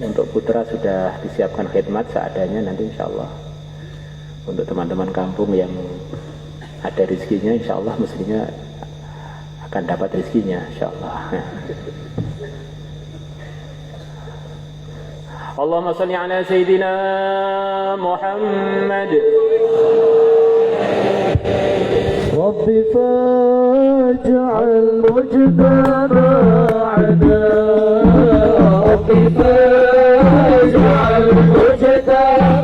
S1: Untuk putra sudah disiapkan khidmat seadanya nanti insyaallah. Untuk teman-teman kampung yang ada rezekinya insyaallah mestinya akan dapat rezekinya insyaallah. اللهم صل على سيدنا محمد
S3: رب فاجعل مجدنا عدا رب فاجعل مجدنا